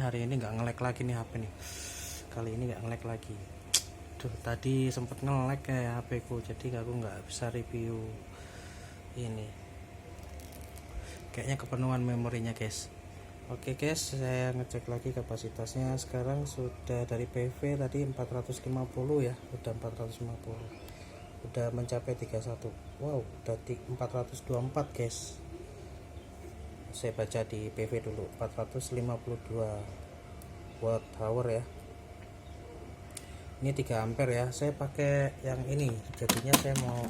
hari ini nggak nge-lag lagi nih HP nih. Kali ini nggak nge-lag lagi. Duh, tadi sempet nge-lag kayak HP ku, jadi aku nggak bisa review ini. Kayaknya kepenuhan memorinya guys. Oke guys, saya ngecek lagi kapasitasnya. Sekarang sudah dari PV tadi 450 ya, udah 450. Udah mencapai 31. Wow, udah 424 guys. Saya baca di PV dulu, 452 watt hour ya. Ini 3 ampere ya. Saya pakai yang ini, jadinya saya mau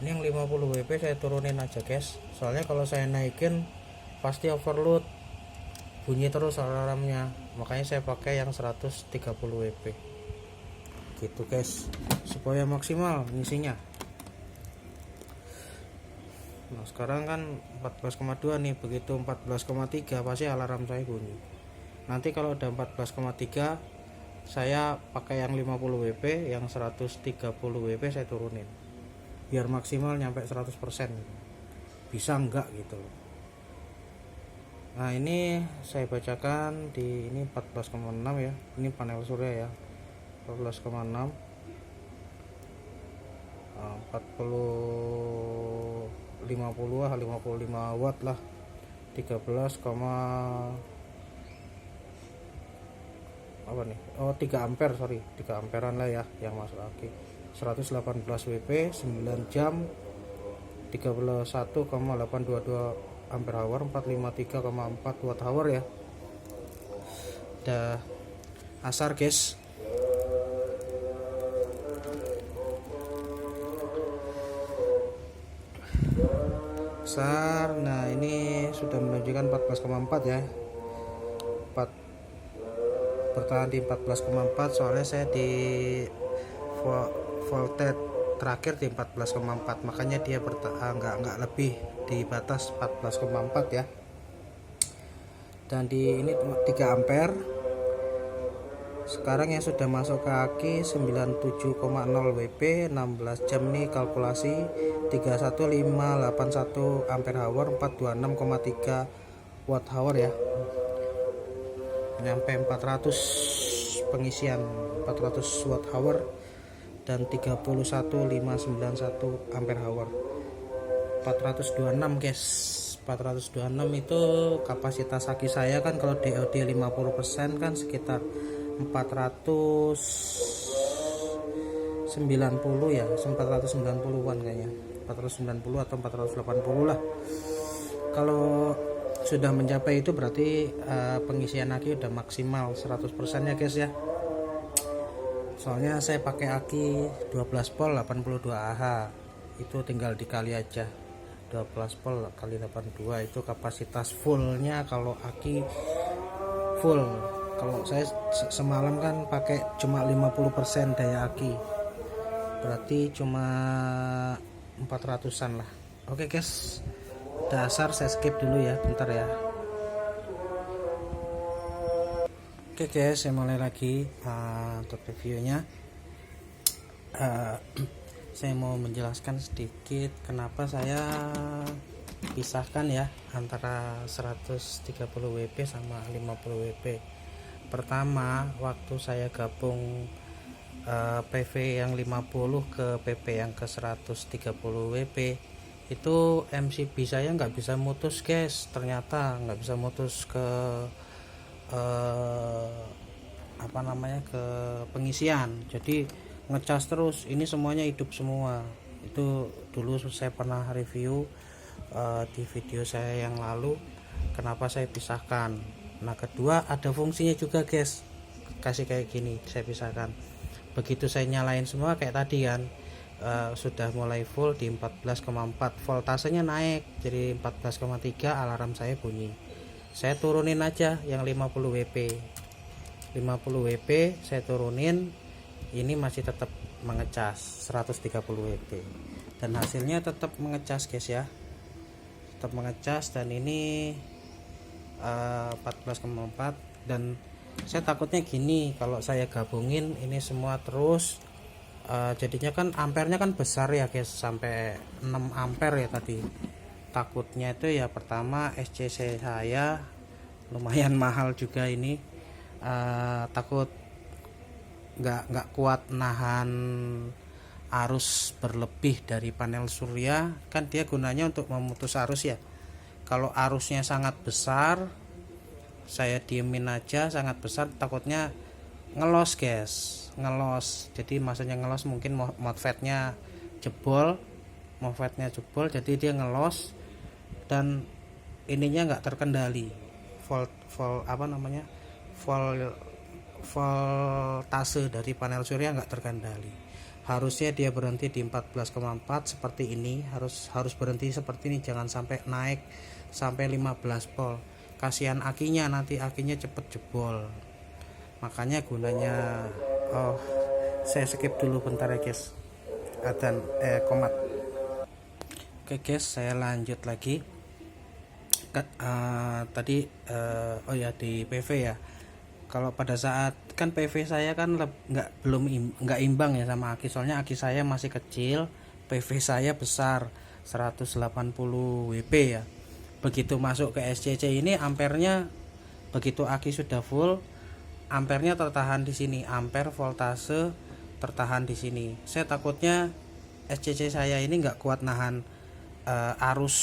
ini yang 50 WP saya turunin aja guys. Soalnya kalau saya naikin pasti overload, bunyi terus alarmnya. Makanya saya pakai yang 130 WP gitu guys, supaya maksimal ngisinya. Nah sekarang kan 14,2 nih, begitu 14,3 pasti alarm saya bunyi. Nanti kalau udah 14,3 saya pakai yang 50 WP, yang 130 WP saya turunin biar maksimal nyampe 100%. Bisa enggak gitu loh. Nah ini saya bacakan di ini 14,6 ya, ini panel surya ya, 14,6 55 watt lah, 13, apa nih, 3 ampere, sorry 3 amperan lah ya yang masuk aki. 118 WP 9 jam 31,822 ampere hour, 453,4 watt hour ya. Udah asar guys. Nah ini sudah menunjukkan 14,4 ya, 4 bertahan di 14,4. soalnya saya di voltage terakhir di 14,4, makanya dia bertahan nggak lebih di batas 14,4 ya. Dan di ini 3 ampere. Sekarang yang sudah masuk ke aki 97,0 WP, 16 jam nih kalkulasi, 31581 ampere hour, 426,3 watt hour ya. Nyampe 400 pengisian, 400 watt hour dan 31591 ampere hour. 426 guys. 426 itu kapasitas aki saya kan, kalau DOD 50% kan sekitar 490 ya, 490-an kayaknya, 490 atau 480 lah. Kalau sudah mencapai itu berarti pengisian aki udah maksimal 100% ya guys ya. Soalnya saya pakai aki 12 volt 82 Ah, itu tinggal dikali aja, 12 volt kali 82 itu kapasitas fullnya kalau aki full. Kalau saya semalam kan pakai cuma 50% daya aki, berarti cuma 400-an lah. Oke guys, dasar saya skip dulu ya, bentar ya. Oke guys, saya mulai lagi untuk reviewnya. Saya mau menjelaskan sedikit kenapa saya pisahkan ya antara 130 WP sama 50 WP. Pertama, waktu saya gabung PV yang 50 ke PP yang ke 130 WP, itu MCB saya nggak bisa mutus guys. Ternyata nggak bisa mutus ke ke pengisian, jadi ngecas terus. Ini semuanya hidup semua. Itu dulu saya pernah review di video saya yang lalu kenapa saya pisahkan. Nah kedua, ada fungsinya juga guys, kasih kayak gini saya pisahkan. Begitu saya nyalain semua kayak tadi kan, sudah mulai full di 14,4, voltasenya naik jadi 14,3, alarm saya bunyi. Saya turunin aja yang 50 WP saya turunin, ini masih tetap mengecas 130 WP dan hasilnya tetap mengecas guys ya, tetap mengecas. Dan ini 14,4. dan saya takutnya gini, kalau saya gabungin ini semua terus jadinya kan ampernya kan besar ya guys, sampai 6 ampere ya tadi. Takutnya itu ya, pertama SCC saya lumayan mahal juga ini. Takut nggak kuat nahan arus berlebih dari panel surya, kan dia gunanya untuk memutus arus ya. Kalau arusnya sangat besar, saya diemin aja, sangat besar takutnya ngelos guys, ngelos. Jadi maksudnya ngelos mungkin MOSFET-nya jebol, jadi dia ngelos dan ininya nggak terkendali, voltase dari panel surya nggak terkendali. Harusnya dia berhenti di 14,4 seperti ini, harus berhenti seperti ini, jangan sampai naik sampai 15 volt. Kasihan akinya, nanti akinya cepet jebol. Makanya gunanya saya skip dulu bentar ya guys, adzan komat. Oke guys, saya lanjut lagi. Tadi di PV ya. Kalau pada saat kan PV saya kan nggak imbang ya sama aki, soalnya aki saya masih kecil, PV saya besar 180 WP ya. Begitu masuk ke SCC ini ampernya, begitu aki sudah full, ampernya tertahan di sini, ampere voltase tertahan di sini. Saya takutnya SCC saya ini nggak kuat nahan arus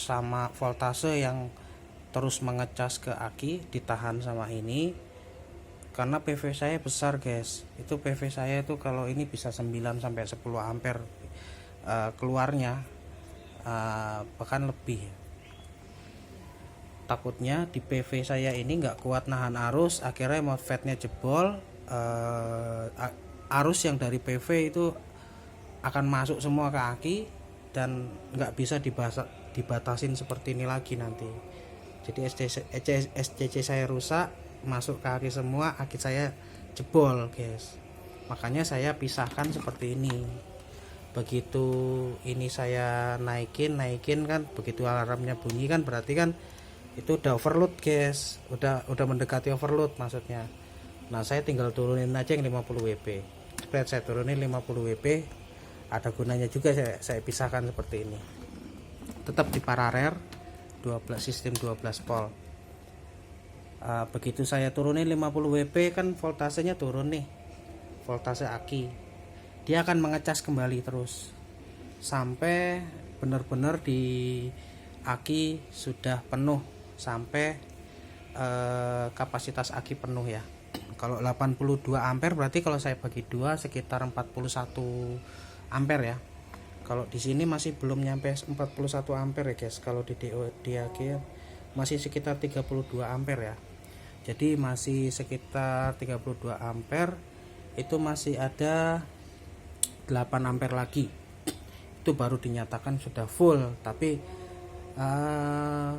sama voltase yang terus mengecas ke aki, ditahan sama ini. Karena PV saya besar guys, itu PV saya itu kalau ini bisa 9 sampai 10 ampere keluarnya, bahkan lebih. Takutnya di PV saya ini nggak kuat nahan arus, akhirnya MOSFET-nya jebol, arus yang dari PV itu akan masuk semua ke aki dan nggak bisa dibatasin seperti ini lagi nanti. Jadi SCC saya rusak, masuk ke aki semua, aki saya jebol guys. Makanya saya pisahkan seperti ini. Begitu ini saya naikin kan, begitu alarmnya bunyi kan berarti kan itu udah overload guys, udah mendekati overload maksudnya. Nah saya tinggal turunin aja yang 50 WP. Saya turunin 50 WP, ada gunanya juga saya pisahkan seperti ini. Tetap di paralel sistem 12 volt. Begitu saya turunin 50 WP kan voltasenya turun nih, voltase aki, dia akan mengecas kembali terus sampai benar-benar di aki sudah penuh, sampai kapasitas aki penuh ya. Kalau 82 ampere berarti kalau saya bagi 2 sekitar 41 ampere ya. Kalau di sini masih belum nyampe 41 ampere ya guys. Kalau di aki masih sekitar 32 ampere ya. Jadi masih sekitar 32 ampere, itu masih ada 8 ampere lagi, itu baru dinyatakan sudah full. Tapi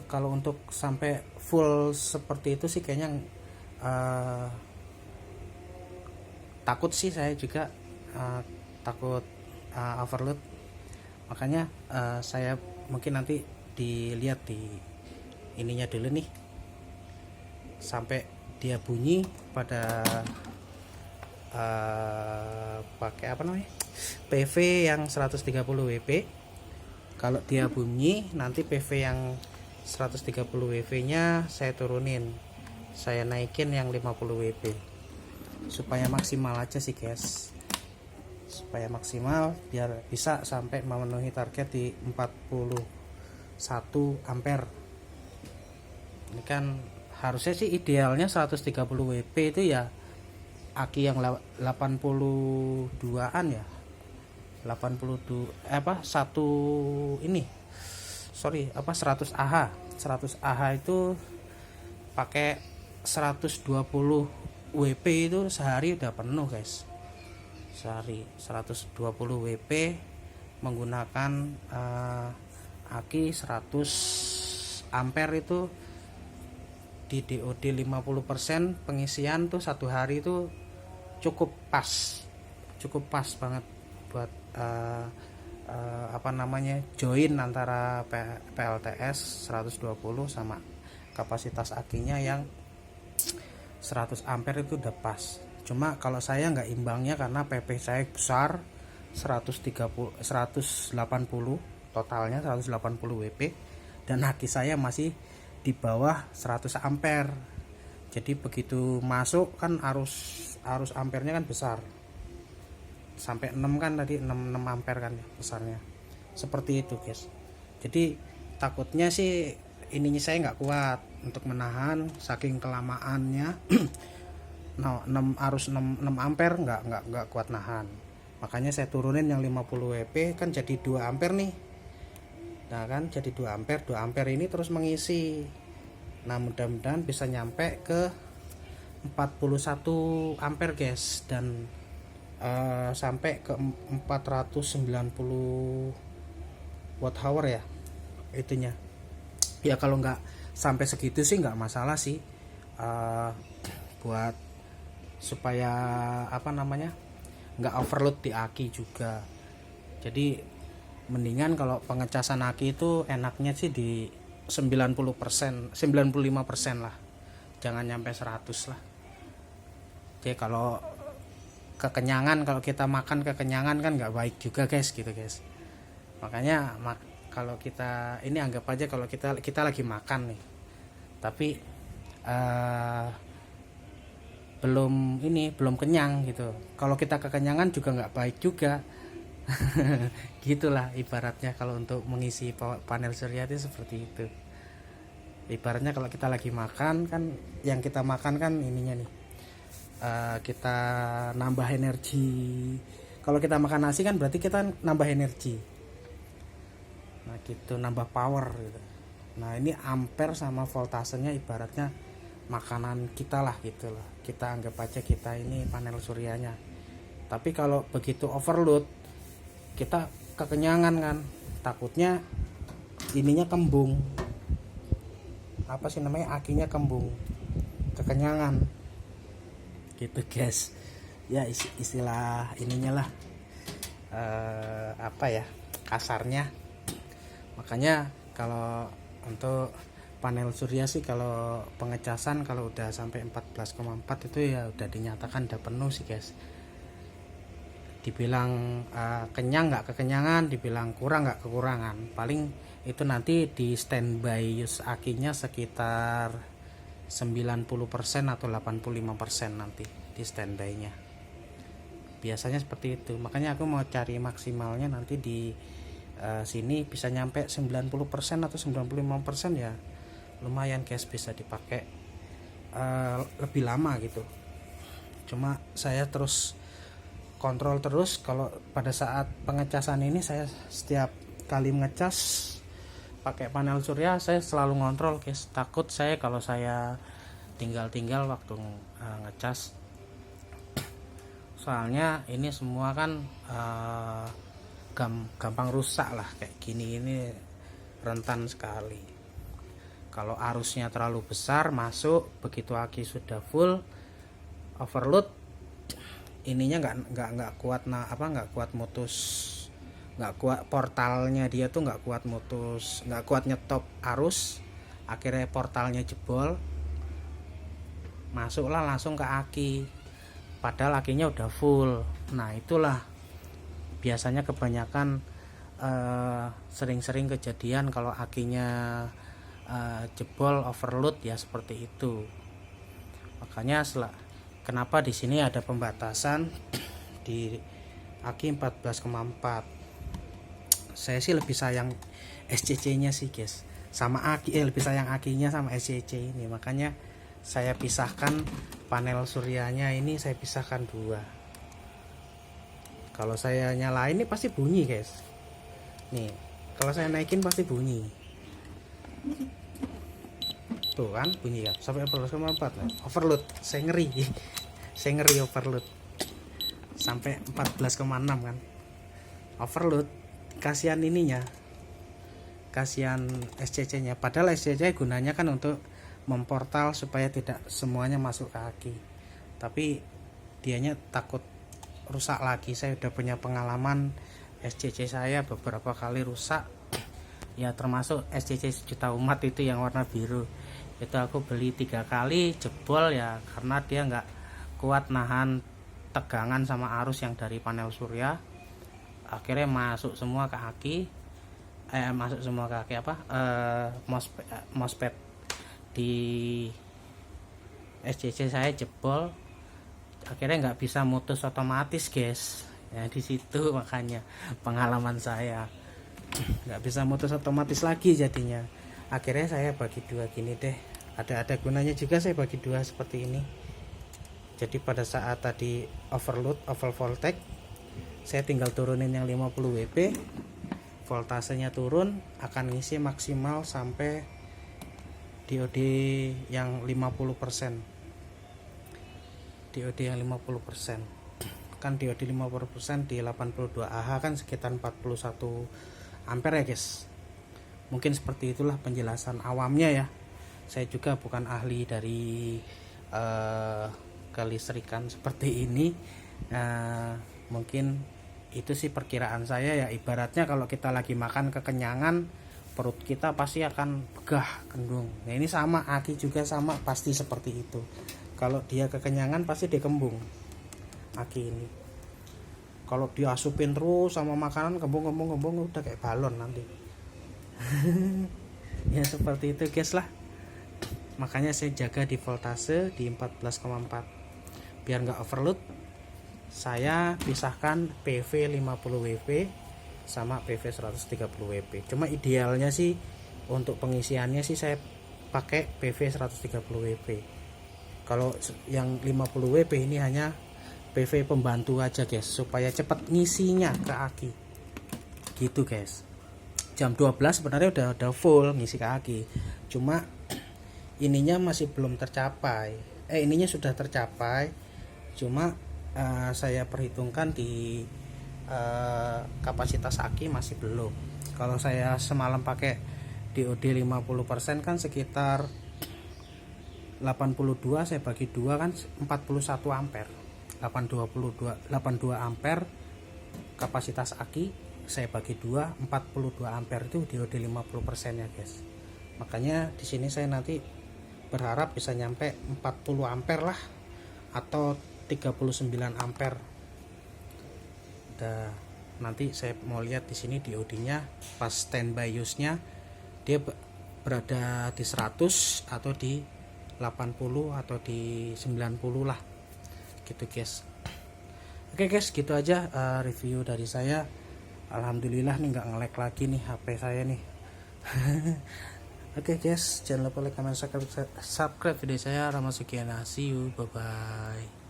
kalau untuk sampai full seperti itu sih kayaknya takut sih, saya juga takut overload. Makanya saya mungkin nanti dilihat di ininya dulu nih sampai dia bunyi pada pakai PV yang 130 WP. Kalau dia bunyi nanti PV yang 130 WP nya saya turunin, saya naikin yang 50 WP supaya maksimal aja sih guys, supaya maksimal biar bisa sampai memenuhi target di 41 ampere. Ini kan harusnya sih idealnya 130 WP itu ya aki yang 82an ya, 82 100 Ah. 100 Ah itu pakai 120 WP itu sehari udah penuh guys. Sehari 120 WP menggunakan aki 100 ampere itu di DOD 50% pengisian tuh satu hari itu cukup pas banget buat join antara PLTS 120 sama kapasitas akinya yang 100 ampere itu udah pas. Cuma kalau saya nggak imbangnya karena PP saya besar 180 totalnya 180 WP dan aki saya masih di bawah 100 ampere. Jadi begitu masuk kan arus ampernya kan besar, sampai 6 kan tadi, 6 ampere kan besarnya, seperti itu guys. Jadi takutnya sih ininya saya nggak kuat untuk menahan saking kelamaannya. Nah, 6 ampere nggak kuat nahan, makanya saya turunin yang 50 WP kan jadi 2 ampere nih. Nah kan jadi 2 ampere ini terus mengisi. Nah mudah-mudahan bisa nyampe ke 41 ampere guys, dan sampai ke 490 watt hour ya itunya. Ya kalau nggak sampai segitu sih nggak masalah sih, buat supaya nggak overload di aki juga. Jadi mendingan kalau pengecasan aki itu enaknya sih di 90%, 95% lah, jangan nyampe 100 lah. Jadi kalau kekenyangan, kalau kita makan kekenyangan kan nggak baik juga guys, gitu guys. Makanya kalau kita ini anggap aja kalau kita lagi makan nih, tapi belum kenyang gitu. Kalau kita kekenyangan juga nggak baik juga. Gitulah ibaratnya kalau untuk mengisi panel surya itu seperti itu. Ibaratnya kalau kita lagi makan kan, yang kita makan kan ininya nih, kita nambah energi. Kalau kita makan nasi kan berarti kita nambah energi, nah gitu, nambah power gitu. Nah ini ampere sama voltasenya ibaratnya makanan kita lah gitu lah. Kita anggap aja kita ini panel suryanya. Tapi kalau begitu overload, kita kekenyangan kan, takutnya ininya kembung, apa sih namanya, akinya kembung, kekenyangan gitu guys. Ya istilah ininya lah, apa ya kasarnya. Makanya kalau untuk panel surya sih, kalau pengecasan kalau udah sampai 14,4 itu ya udah dinyatakan udah penuh sih guys. Dibilang kenyang nggak kekenyangan, dibilang kurang nggak kekurangan. Paling itu nanti di standby use akinya sekitar 90% atau 85% nanti di standby-nya. Biasanya seperti itu. Makanya aku mau cari maksimalnya nanti di sini bisa nyampe 90% atau 95% ya. Lumayan guys, bisa dipakai lebih lama gitu. Cuma saya terus kontrol terus. Kalau pada saat pengecasan ini, saya setiap kali ngecas pakai panel surya saya selalu ngontrol guys. Takut saya kalau saya tinggal waktu ngecas, soalnya ini semua kan gampang rusak lah kayak gini. Ini rentan sekali. Kalau arusnya terlalu besar masuk, begitu aki sudah full overload, ininya nggak kuat, nggak kuat mutus, nggak kuat portalnya, dia tuh nggak kuat mutus, nggak kuat nyetop arus, akhirnya portalnya jebol, masuklah langsung ke aki, padahal akinya udah full. Nah itulah biasanya kebanyakan sering-sering kejadian kalau akinya jebol overload ya seperti itu. Makanya kenapa di sini ada pembatasan di aki 14,4. Saya sih lebih sayang SCC-nya sih guys, sama aki, lebih sayang akinya sama SCC ini. Makanya saya pisahkan panel suryanya ini, saya pisahkan dua. Kalau saya nyalain ini pasti bunyi guys. Nih, kalau saya naikin pasti bunyi. Tuh kan bunyi ya, sampai 14,4 lah. Overload, saya ngeri. Saya ngeri overload. Sampai 14,6 kan. Overload, kasihan ininya. Kasihan SCC-nya. Padahal SCC gunanya kan untuk memportal supaya tidak semuanya masuk ke aki. Tapi dianya takut rusak lagi. Saya udah punya pengalaman SCC saya beberapa kali rusak. Ya termasuk SCC sejuta umat itu yang warna biru. Itu aku beli 3 kali jebol ya, karena dia nggak kuat nahan tegangan sama arus yang dari panel surya. Akhirnya masuk semua ke aki, MOSFET di SCC saya jebol, akhirnya nggak bisa mutus otomatis guys ya. Di situ makanya pengalaman saya nggak bisa mutus otomatis lagi, jadinya akhirnya saya bagi dua gini deh. Ada gunanya juga saya bagi dua seperti ini. Jadi pada saat tadi overload over voltage, saya tinggal turunin yang 50 WP, voltasenya turun, akan ngisi maksimal sampai DOD yang 50%. DOD yang 50%. Kan DOD 50% di 82 Ah kan sekitar 41 ampere ya guys. Mungkin seperti itulah penjelasan awamnya ya. Saya juga bukan ahli dari kelistrikan seperti ini. Mungkin itu sih perkiraan saya ya. Ibaratnya kalau kita lagi makan kekenyangan, perut kita pasti akan begah, kendung. Nah ini sama, aki juga sama, pasti seperti itu. Kalau dia kekenyangan pasti dia kembung, aki ini. Kalau diasupin terus sama makanan, kembung udah kayak balon nanti. Ya seperti itu guys lah. Makanya saya jaga di voltase di 14,4 biar nggak overload. Saya pisahkan PV 50 WP sama PV 130 WP. Cuma idealnya sih untuk pengisiannya sih saya pakai PV 130 WP. Kalau yang 50 WP ini hanya PV pembantu aja guys, supaya cepat ngisinya ke aki. Gitu guys. Jam 12 sebenarnya udah full ngisi ke aki. Cuma ininya masih belum tercapai. Ininya sudah tercapai. Cuma saya perhitungkan di kapasitas aki masih belum. Kalau saya semalam pakai DOD 50% kan sekitar 82, saya bagi 2 kan 41 ampere. 82 ampere kapasitas aki, saya bagi 2 42 ampere itu DOD 50% ya guys. Makanya di sini saya nanti berharap bisa nyampe 40 ampere lah atau 39 ampere. Nanti saya mau lihat di sini DOD-nya pas standby use-nya dia berada di 100 atau di 80 atau di 90 lah gitu guys. Oke guys, gitu aja review dari saya. Alhamdulillah nih nggak nge-lag lagi nih HP saya nih. Oke guys, jangan lupa like, comment, subscribe video saya. Rama Sugiana, see you, bye bye.